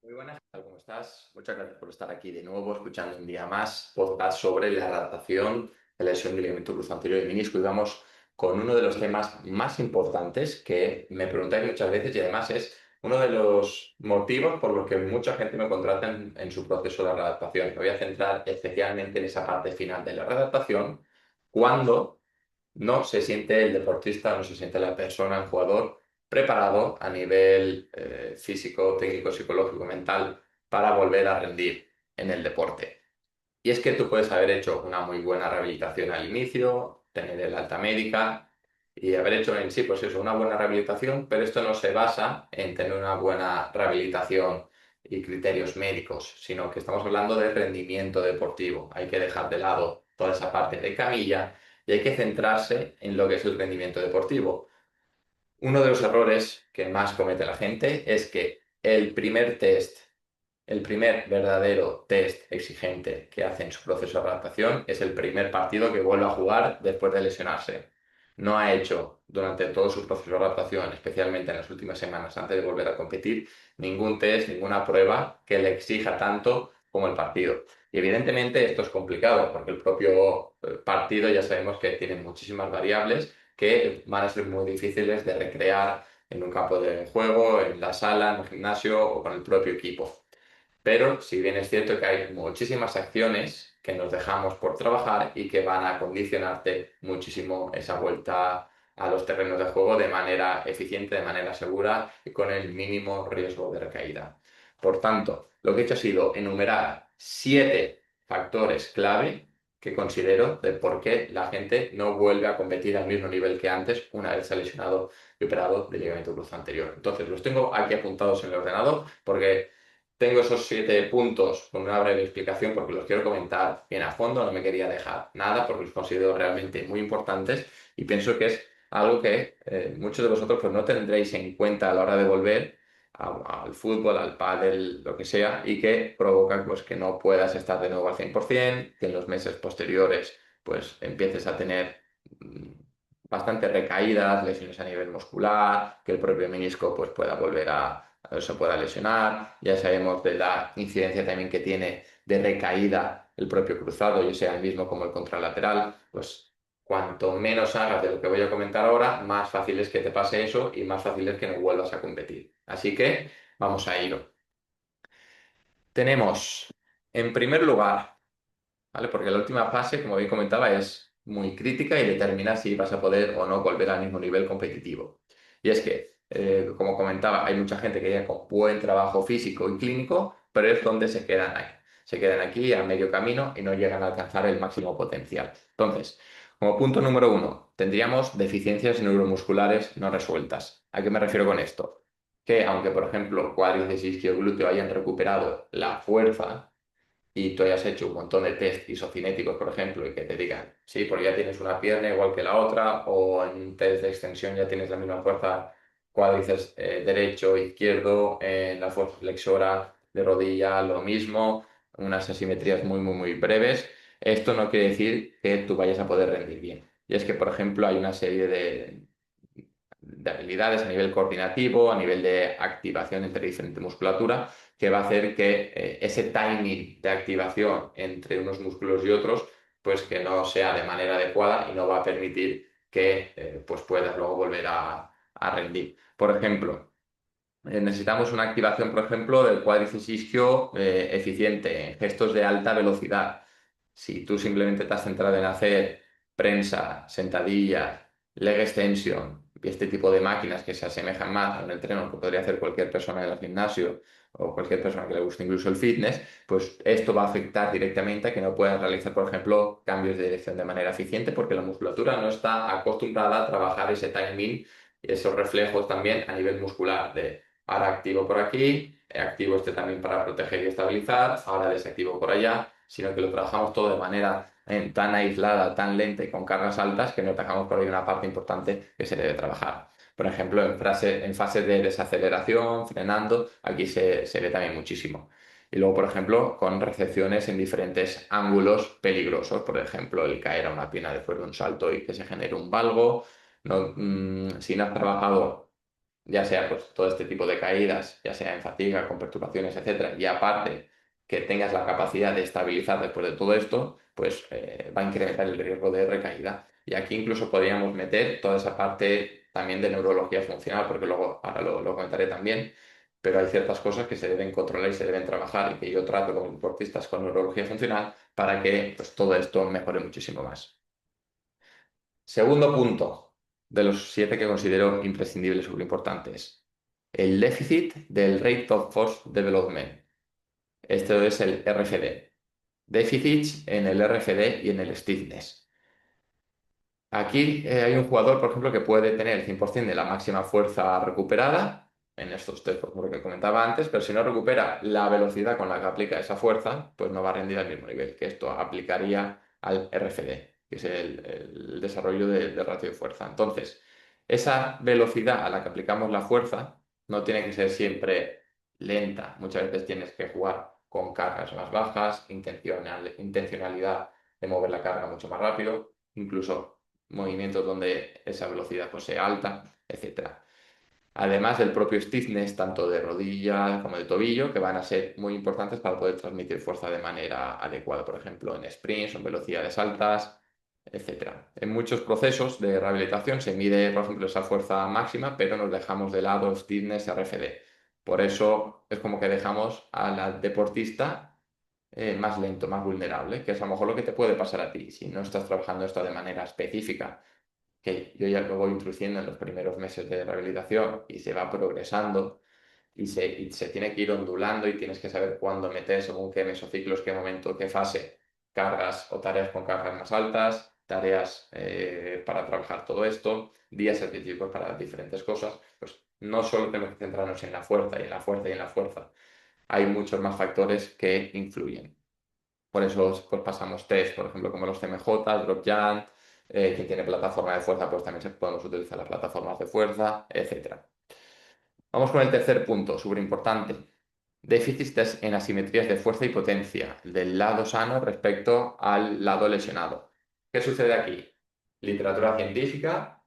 Muy buenas, ¿qué tal? ¿Cómo estás? Muchas gracias por estar aquí de nuevo, escuchando un día más podcast sobre la adaptación de la lesión del ligamento cruzado anterior y menisco. Y vamos con uno de los temas más importantes que me preguntáis muchas veces y además es uno de los motivos por los que mucha gente me contrata en su proceso de readaptación. Me voy a centrar especialmente en esa parte final de la readaptación, cuando no se siente el deportista, no se siente la persona, el jugador preparado a nivel físico, técnico, psicológico, mental para volver a rendir en el deporte. Y es que tú puedes haber hecho una muy buena rehabilitación al inicio, tener el alta médica y haber hecho en sí, pues eso, una buena rehabilitación, pero esto no se basa en tener una buena rehabilitación y criterios médicos, sino que estamos hablando de rendimiento deportivo. Hay que dejar de lado toda esa parte de camilla y hay que centrarse en lo que es el rendimiento deportivo. Uno de los errores que más comete la gente es que el primer test, el primer verdadero test exigente que hace en su proceso de adaptación es el primer partido que vuelve a jugar después de lesionarse. No ha hecho durante todo su proceso de adaptación, especialmente en las últimas semanas antes de volver a competir, ningún test, ninguna prueba que le exija tanto como el partido. Y evidentemente esto es complicado porque el propio partido ya sabemos que tiene muchísimas variables que van a ser muy difíciles de recrear en un campo de juego, en la sala, en el gimnasio o con el propio equipo. Pero si bien es cierto que hay muchísimas acciones que nos dejamos por trabajar y que van a condicionarte muchísimo esa vuelta a los terrenos de juego de manera eficiente, de manera segura y con el mínimo riesgo de recaída. Por tanto, lo que he hecho ha sido enumerar 7 factores clave que considero de por qué la gente no vuelve a competir al mismo nivel que antes una vez se ha lesionado y operado del ligamento cruzado anterior. Entonces, los tengo aquí apuntados en el ordenador porque tengo esos 7 puntos con una breve explicación porque los quiero comentar bien a fondo, no me quería dejar nada porque los considero realmente muy importantes y pienso que es algo que muchos de vosotros pues, no tendréis en cuenta a la hora de volver al fútbol, al pádel, lo que sea, y que provoca pues, que no puedas estar de nuevo al 100%, que en los meses posteriores pues, empieces a tener bastantes recaídas, lesiones a nivel muscular, que el propio menisco pues, pueda volver se pueda lesionar. Ya sabemos de la incidencia también que tiene de recaída el propio cruzado, ya sea el mismo como el contralateral, pues cuanto menos hagas de lo que voy a comentar ahora, más fácil es que te pase eso y más fácil es que no vuelvas a competir. Así que vamos a ello. Tenemos, en primer lugar, ¿vale? Porque la última fase, como bien comentaba, es muy crítica y determina si vas a poder o no volver al mismo nivel competitivo. Y es que, como comentaba, hay mucha gente que llega con buen trabajo físico y clínico, pero es donde se quedan ahí. Se quedan aquí a medio camino y no llegan a alcanzar el máximo potencial. Entonces, como punto número uno, tendríamos deficiencias neuromusculares no resueltas. ¿A qué me refiero con esto? Que aunque, por ejemplo, cuádriceps isquioglúteo hayan recuperado la fuerza, y tú hayas hecho un montón de test isocinéticos, por ejemplo, y que te digan, sí, porque ya tienes una pierna igual que la otra, o en un test de extensión ya tienes la misma fuerza cuádriceps derecho, izquierdo, en la fuerza flexora de rodilla, lo mismo, unas asimetrías muy, muy, muy breves. Esto no quiere decir que tú vayas a poder rendir bien. Y es que, por ejemplo, hay una serie de habilidades a nivel coordinativo, a nivel de activación entre diferente musculatura, que va a hacer que ese timing de activación entre unos músculos y otros, pues que no sea de manera adecuada y no va a permitir que pues puedas luego volver a rendir. Por ejemplo, necesitamos una activación, por ejemplo, del cuádriceps isquio eficiente en gestos de alta velocidad. Si tú simplemente te has centrado en hacer prensa, sentadillas, leg extension y este tipo de máquinas que se asemejan más a un entreno que podría hacer cualquier persona en el gimnasio o cualquier persona que le guste incluso el fitness, pues esto va a afectar directamente a que no puedas realizar, por ejemplo, cambios de dirección de manera eficiente porque la musculatura no está acostumbrada a trabajar ese timing y esos reflejos también a nivel muscular de ahora activo por aquí, activo este también para proteger y estabilizar, ahora desactivo por allá, sino que lo trabajamos todo de manera tan aislada, tan lenta y con cargas altas que no dejamos por ahí una parte importante que se debe trabajar. Por ejemplo, en fase de desaceleración, frenando, aquí se ve también muchísimo. Y luego, por ejemplo, con recepciones en diferentes ángulos peligrosos, por ejemplo, el caer a una pierna después de un salto y que se genere un valgo. No, si no has trabajado ya sea pues todo este tipo de caídas, ya sea en fatiga, con perturbaciones, etcétera, y aparte que tengas la capacidad de estabilizar después de todo esto, pues va a incrementar el riesgo de recaída. Y aquí incluso podríamos meter toda esa parte también de neurología funcional, porque luego ahora lo comentaré también, pero hay ciertas cosas que se deben controlar y se deben trabajar y que yo trato con deportistas con neurología funcional para que pues, todo esto mejore muchísimo más. Segundo punto de los 7 que considero imprescindibles o importantes, el déficit del Rate of Force Development. Esto es el RFD. Déficits en el RFD y en el stiffness. Aquí hay un jugador, por ejemplo, que puede tener el 100% de la máxima fuerza recuperada, en estos test, por ejemplo, que comentaba antes, pero si no recupera la velocidad con la que aplica esa fuerza, pues no va a rendir al mismo nivel, que esto aplicaría al RFD, que es el desarrollo de ratio de fuerza. Entonces, esa velocidad a la que aplicamos la fuerza no tiene que ser siempre lenta. Muchas veces tienes que jugar con cargas más bajas, intencionalidad de mover la carga mucho más rápido, incluso movimientos donde esa velocidad pues, sea alta, etcétera. Además del propio stiffness, tanto de rodilla como de tobillo, que van a ser muy importantes para poder transmitir fuerza de manera adecuada, por ejemplo, en sprints o en velocidades altas, etcétera. En muchos procesos de rehabilitación se mide, por ejemplo, esa fuerza máxima, pero nos dejamos de lado stiffness y RFD. Por eso es como que dejamos a la deportista más lento, más vulnerable, que es a lo mejor lo que te puede pasar a ti si no estás trabajando esto de manera específica, que yo ya lo voy introduciendo en los primeros meses de rehabilitación y se va progresando y se tiene que ir ondulando y tienes que saber cuándo meter según qué mesociclos, qué momento, qué fase, cargas o tareas con cargas más altas, tareas para trabajar todo esto, días específicos para las diferentes cosas, pues no solo tenemos que centrarnos en la fuerza y en la fuerza y en la fuerza, hay muchos más factores que influyen. Por eso pues, pasamos test, por ejemplo, como los CMJ, Drop Jump, quien tiene plataforma de fuerza, pues también podemos utilizar las plataformas de fuerza, etcétera. Vamos con el tercer punto, súper importante. Déficits en asimetrías de fuerza y potencia del lado sano respecto al lado lesionado. ¿Qué sucede aquí? Literatura científica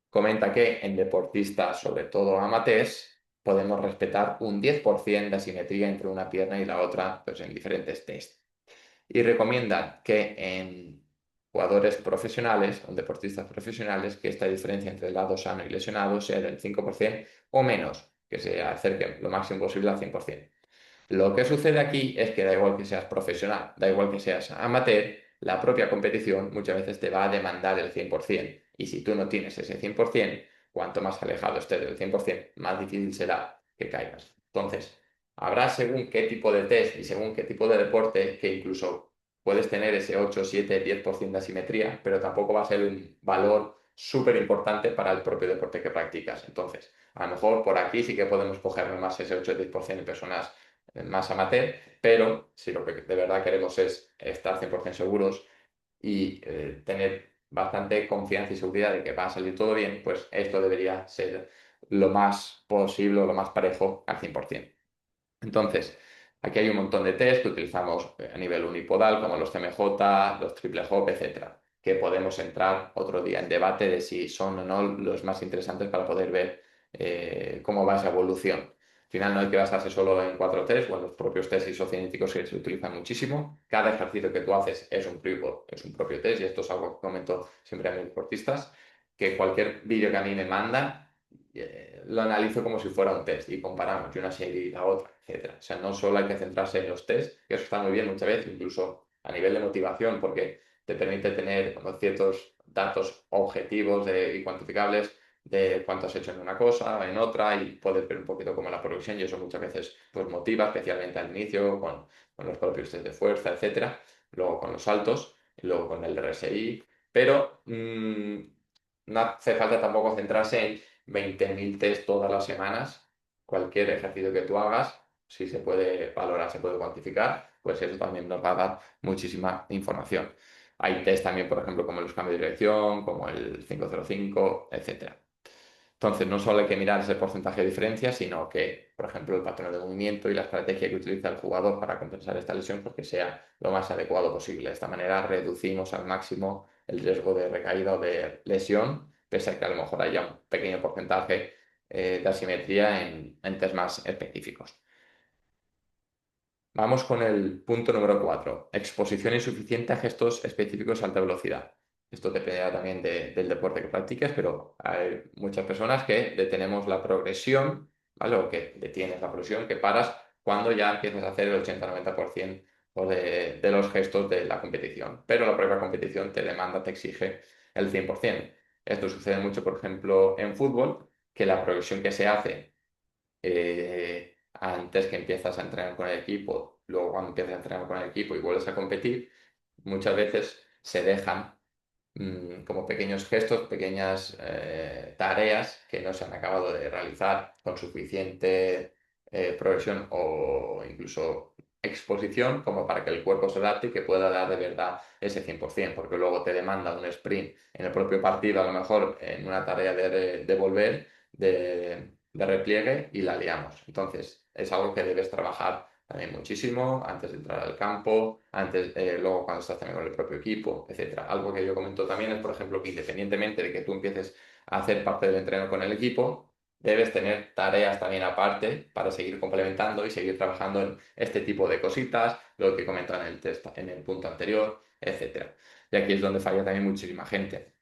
comenta que en deportistas, sobre todo amateurs, podemos respetar un 10% de asimetría entre una pierna y la otra pues, en diferentes test y recomiendan que en jugadores profesionales o deportistas profesionales que esta diferencia entre el lado sano y lesionado sea del 5% o menos, que se acerque lo máximo posible al 100%. Lo que sucede aquí es que da igual que seas profesional, da igual que seas amateur, la propia competición muchas veces te va a demandar el 100%. Y si tú no tienes ese 100%, cuanto más alejado estés del 100%, más difícil será que caigas. Entonces, habrá según qué tipo de test y según qué tipo de deporte que incluso puedes tener ese 8, 7, 10% de asimetría, pero tampoco va a ser un valor súper importante para el propio deporte que practicas. Entonces, a lo mejor por aquí sí que podemos coger más ese 8 o 10% de personas más amateur, pero si lo que de verdad queremos es estar 100% seguros y tener bastante confianza y seguridad de que va a salir todo bien, pues esto debería ser lo más posible o lo más parejo al 100%. Entonces, aquí hay un montón de test que utilizamos a nivel unipodal, como los CMJ, los triple hop, etcétera, que podemos entrar otro día en debate de si son o no los más interesantes para poder ver cómo va esa evolución. Al final no hay que basarse solo en 4 test o en los propios test isocinéticos que se utilizan muchísimo. Cada ejercicio que tú haces es un propio test y esto es algo que comento siempre a mis deportistas, que cualquier vídeo que a mí me mandan lo analizo como si fuera un test y comparamos de una serie y la otra, etcétera. O sea, no solo hay que centrarse en los test, que eso está muy bien muchas veces, incluso a nivel de motivación, porque te permite tener como ciertos datos objetivos y cuantificables de cuánto has hecho en una cosa, o en otra, y puedes ver un poquito como la progresión, y eso muchas veces pues, motiva, especialmente al inicio, con los propios test de fuerza, etcétera, luego con los saltos, y luego con el RSI, pero no hace falta tampoco centrarse en 20.000 test todas las semanas. Cualquier ejercicio que tú hagas, si se puede valorar, se puede cuantificar, pues eso también nos va a dar muchísima información. Hay test también, por ejemplo, como los cambios de dirección, como el 505, etcétera. Entonces, no solo hay que mirar ese porcentaje de diferencia, sino que, por ejemplo, el patrón de movimiento y la estrategia que utiliza el jugador para compensar esta lesión, pues que sea lo más adecuado posible. De esta manera reducimos al máximo el riesgo de recaída o de lesión, pese a que a lo mejor haya un pequeño porcentaje de asimetría en test más específicos. Vamos con el punto número 4, exposición insuficiente a gestos específicos a alta velocidad. Esto dependerá también del deporte que practiques, pero hay muchas personas que detenemos la progresión, ¿vale? O que detienes la progresión, que paras cuando ya empiezas a hacer el 80-90% de los gestos de la competición. Pero la propia competición te demanda, te exige el 100%. Esto sucede mucho, por ejemplo, en fútbol, que la progresión que se hace antes que empiezas a entrenar con el equipo, luego cuando empiezas a entrenar con el equipo y vuelves a competir, muchas veces se dejan como pequeños gestos, pequeñas tareas que no se han acabado de realizar con suficiente progresión o incluso exposición como para que el cuerpo se adapte y que pueda dar de verdad ese 100%, porque luego te demanda un sprint en el propio partido, a lo mejor en una tarea de volver, de repliegue y la liamos. Entonces, es algo que debes trabajar también muchísimo antes de entrar al campo, antes, luego cuando estás también con el propio equipo, etcétera. Algo que yo comento también es, por ejemplo, que independientemente de que tú empieces a hacer parte del entreno con el equipo, debes tener tareas también aparte para seguir complementando y seguir trabajando en este tipo de cositas, lo que comentaba en el test, en el punto anterior, etcétera. Y aquí es donde falla también muchísima gente.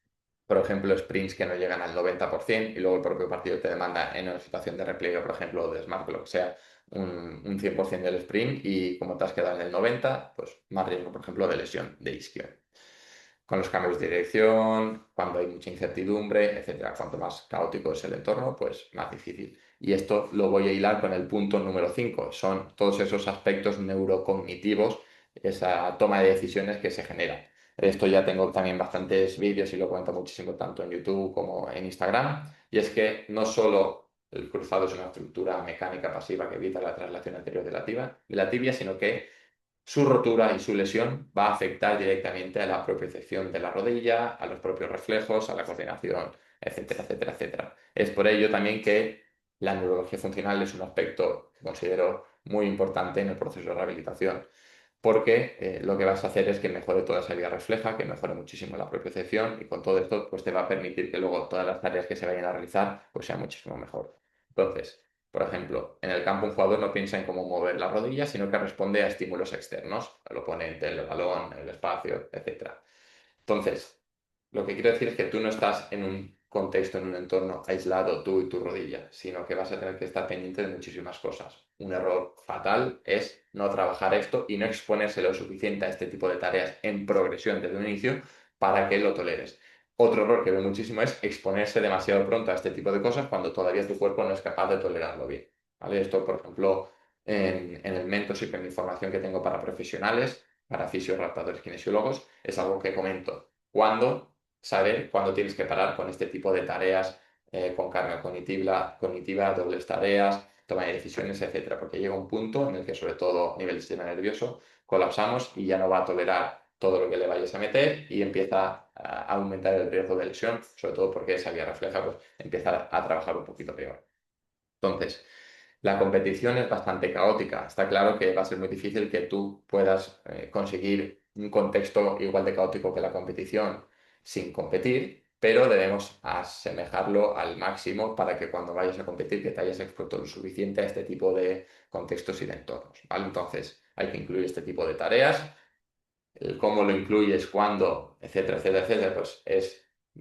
Por ejemplo, sprints que no llegan al 90% y luego el propio partido te demanda en una situación de repliegue, por ejemplo, o de smart block, sea un 100% del sprint y como te has quedado en el 90%, pues más riesgo, por ejemplo, de lesión de isquio. Con los cambios de dirección, cuando hay mucha incertidumbre, etcétera. Cuanto más caótico es el entorno, pues más difícil. Y esto lo voy a hilar con el punto número 5. Son todos esos aspectos neurocognitivos, esa toma de decisiones que se genera. Esto ya tengo también bastantes vídeos y lo comento muchísimo tanto en YouTube como en Instagram. Y es que no solo el cruzado es una estructura mecánica pasiva que evita la traslación anterior de la tibia, sino que su rotura y su lesión va a afectar directamente a la propiocepción de la rodilla, a los propios reflejos, a la coordinación, etcétera, etcétera, etcétera. Es por ello también que la neurología funcional es un aspecto que considero muy importante en el proceso de rehabilitación, porque lo que vas a hacer es que mejore toda esa vía refleja, que mejore muchísimo la propiocepción y con todo esto pues te va a permitir que luego todas las tareas que se vayan a realizar pues sean muchísimo mejor. Entonces, por ejemplo, en el campo un jugador no piensa en cómo mover la rodilla, sino que responde a estímulos externos, el oponente, el balón, el espacio, etcétera. Entonces, lo que quiero decir es que tú no estás en un contexto, en un entorno aislado, tú y tu rodilla, sino que vas a tener que estar pendiente de muchísimas cosas. Un error fatal es no trabajar esto y no exponerse lo suficiente a este tipo de tareas en progresión desde un inicio para que lo toleres. Otro error que veo muchísimo es exponerse demasiado pronto a este tipo de cosas cuando todavía tu cuerpo no es capaz de tolerarlo bien. ¿Vale? Esto, por ejemplo, en el mentorship, en mi formación que tengo para profesionales, para fisioadaptadores kinesiólogos, es algo que comento. ¿Cuándo saber cuándo tienes que parar con este tipo de tareas con carga cognitiva, dobles tareas, toma de decisiones, etcétera? Porque llega un punto en el que, sobre todo a nivel del sistema nervioso, colapsamos y ya no va a tolerar todo lo que le vayas a meter y empieza a aumentar el riesgo de lesión, sobre todo porque esa vía refleja pues, empieza a trabajar un poquito peor. Entonces, la competición es bastante caótica. Está claro que va a ser muy difícil que tú puedas conseguir un contexto igual de caótico que la competición sin competir, pero debemos asemejarlo al máximo para que cuando vayas a competir que te hayas expuesto lo suficiente a este tipo de contextos y de entornos, ¿vale? Entonces, hay que incluir este tipo de tareas, el cómo lo incluyes, cuándo, etcétera, etcétera, etcétera, pues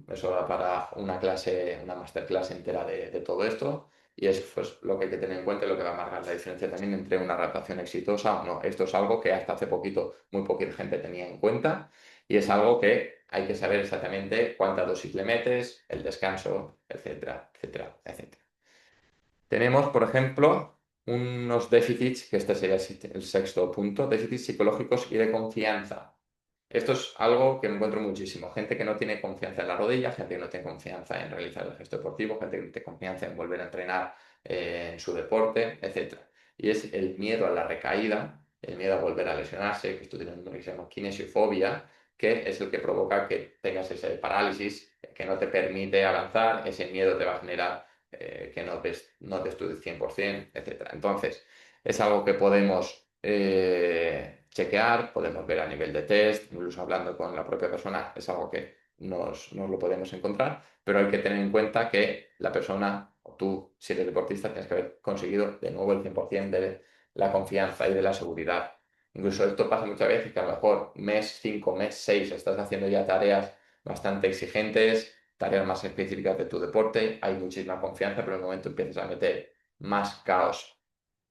eso da para una clase, una masterclass entera de todo esto. Y es pues, lo que hay que tener en cuenta y lo que va a marcar la diferencia también entre una adaptación exitosa o no. Esto es algo que hasta hace poquito muy poquita gente tenía en cuenta y es algo que hay que saber exactamente cuánta dosis le metes, el descanso, etcétera, etcétera, etcétera. Tenemos, por ejemplo, unos déficits, que este sería el sexto punto, déficits psicológicos y de confianza. Esto es algo que me encuentro muchísimo. Gente que no tiene confianza en la rodilla, gente que no tiene confianza en realizar el gesto deportivo, gente que no tiene confianza en volver a entrenar en su deporte, etc. Y es el miedo a la recaída, el miedo a volver a lesionarse, que esto tiene un nombre que se llama kinesiofobia, que es el que provoca que tengas ese parálisis, que no te permite avanzar, ese miedo te va a generar que no des tu 100%, etc. Entonces, es algo que podemos chequear, podemos ver a nivel de test, incluso hablando con la propia persona, es algo que nos lo podemos encontrar, pero hay que tener en cuenta que la persona o tú, si eres deportista, tienes que haber conseguido de nuevo el 100% de la confianza y de la seguridad. Incluso esto pasa muchas veces que a lo mejor mes 5, mes 6 estás haciendo ya tareas bastante exigentes, tareas más específicas de tu deporte, hay muchísima confianza, pero en el momento empiezas a meter más caos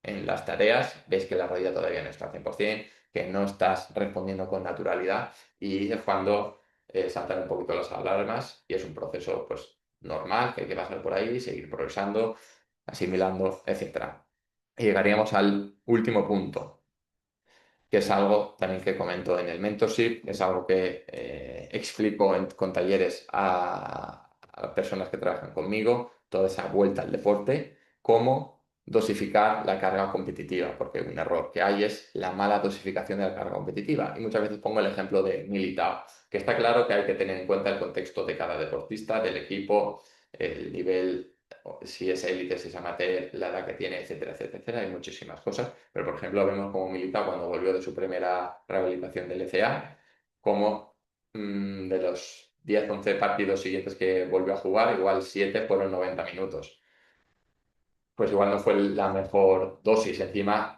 en las tareas, ves que la rodilla todavía no está al 100%, que no estás respondiendo con naturalidad y es cuando saltan un poquito las alarmas y es un proceso pues normal que hay que pasar por ahí, seguir progresando, asimilando, etcétera. Y llegaríamos al último punto, que es algo también que comento en el mentorship, es algo que explico con talleres a personas que trabajan conmigo, toda esa vuelta al deporte, cómo dosificar la carga competitiva, porque un error que hay es la mala dosificación de la carga competitiva. Y muchas veces pongo el ejemplo de Militao, que está claro que hay que tener en cuenta el contexto de cada deportista, del equipo, el nivel, si es élite, si es amateur, la edad que tiene, etcétera, etcétera, etcétera. Hay muchísimas cosas, pero por ejemplo vemos como Militao cuando volvió de su primera rehabilitación del ECA, como de los 10 11 partidos siguientes que volvió a jugar, igual 7 fueron 90 minutos. Pues igual no fue la mejor dosis. Encima,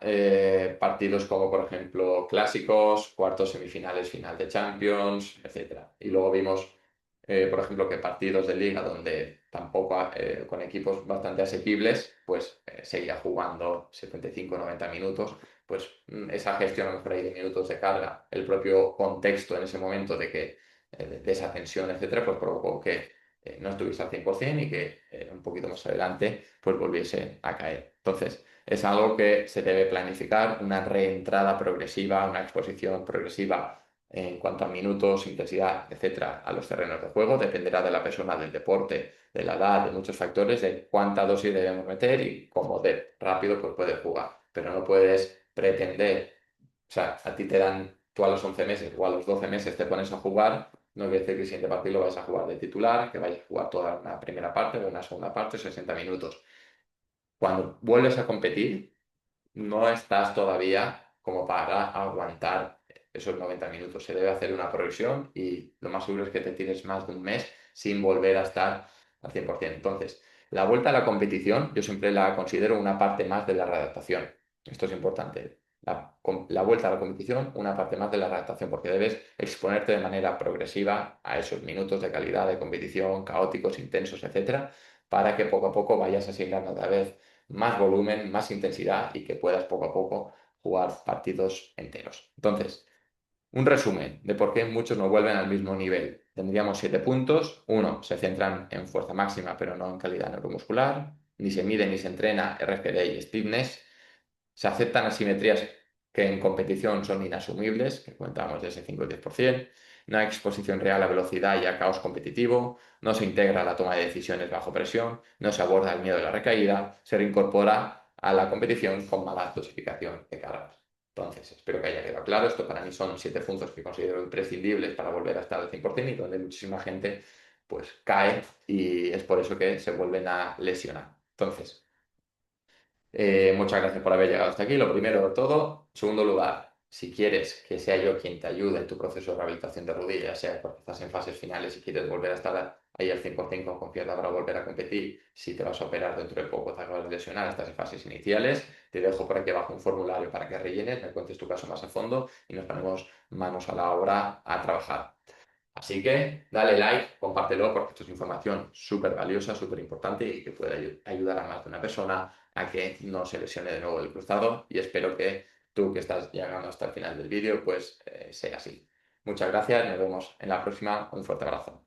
partidos como, por ejemplo, clásicos, cuartos, semifinales, final de Champions, etcétera. Y luego vimos, por ejemplo, que partidos de liga donde tampoco, con equipos bastante asequibles, pues seguía jugando 75-90 minutos. Pues esa gestión, a lo mejor ahí de minutos de carga, el propio contexto en ese momento de que de esa tensión, etcétera, pues provocó que no estuviese al 100% y que un poquito más adelante pues volviese a caer. Entonces, es algo que se debe planificar, una reentrada progresiva, una exposición progresiva en cuanto a minutos, intensidad, etcétera, a los terrenos de juego. Dependerá de la persona, del deporte, de la edad, de muchos factores, de cuánta dosis debemos meter y cómo de rápido pues, puedes jugar. Pero no puedes pretender, o sea, a ti te dan, tú a los 11 meses o a los 12 meses te pones a jugar, no quiere decir que el siguiente partido lo vais a jugar de titular, que vayas a jugar toda una primera parte o una segunda parte, 60 minutos. Cuando vuelves a competir, no estás todavía como para aguantar esos 90 minutos. Se debe hacer una progresión y lo más seguro es que te tires más de un mes sin volver a estar al 100%. Entonces, la vuelta a la competición yo siempre la considero una parte más de la readaptación. Esto es importante. La vuelta a la competición, una parte más de la readaptación, porque debes exponerte de manera progresiva a esos minutos de calidad de competición, caóticos, intensos, etcétera, para que poco a poco vayas asignando cada vez más volumen, más intensidad y que puedas poco a poco jugar partidos enteros. Entonces, un resumen de por qué muchos no vuelven al mismo nivel. Tendríamos 7 puntos. Uno, se centran en fuerza máxima, pero no en calidad neuromuscular. Ni se mide ni se entrena RFD y stiffness. Se aceptan asimetrías que en competición son inasumibles, que contamos de ese 5 o 10%. No hay exposición real a velocidad y a caos competitivo. No se integra la toma de decisiones bajo presión. No se aborda el miedo de la recaída. Se reincorpora a la competición con mala dosificación de cargas. Entonces, espero que haya quedado claro. Esto para mí son 7 puntos que considero imprescindibles para volver a estar al 100% y donde muchísima gente pues cae y es por eso que se vuelven a lesionar. Entonces, muchas gracias por haber llegado hasta aquí, lo primero de todo. En segundo lugar, si quieres que sea yo quien te ayude en tu proceso de rehabilitación de rodillas, sea porque estás en fases finales y quieres volver a estar ahí al 100% con confianza para volver a competir, si te vas a operar dentro de poco, te acabas de lesionar, estás en fases iniciales, te dejo por aquí abajo un formulario para que rellenes, me cuentes tu caso más a fondo y nos ponemos manos a la obra a trabajar. Así que dale like, compártelo porque esto es información súper valiosa, súper importante y que puede ayudar a más de una persona a que no se lesione de nuevo el cruzado y espero que tú que estás llegando hasta el final del vídeo pues sea así. Muchas gracias, nos vemos en la próxima, un fuerte abrazo.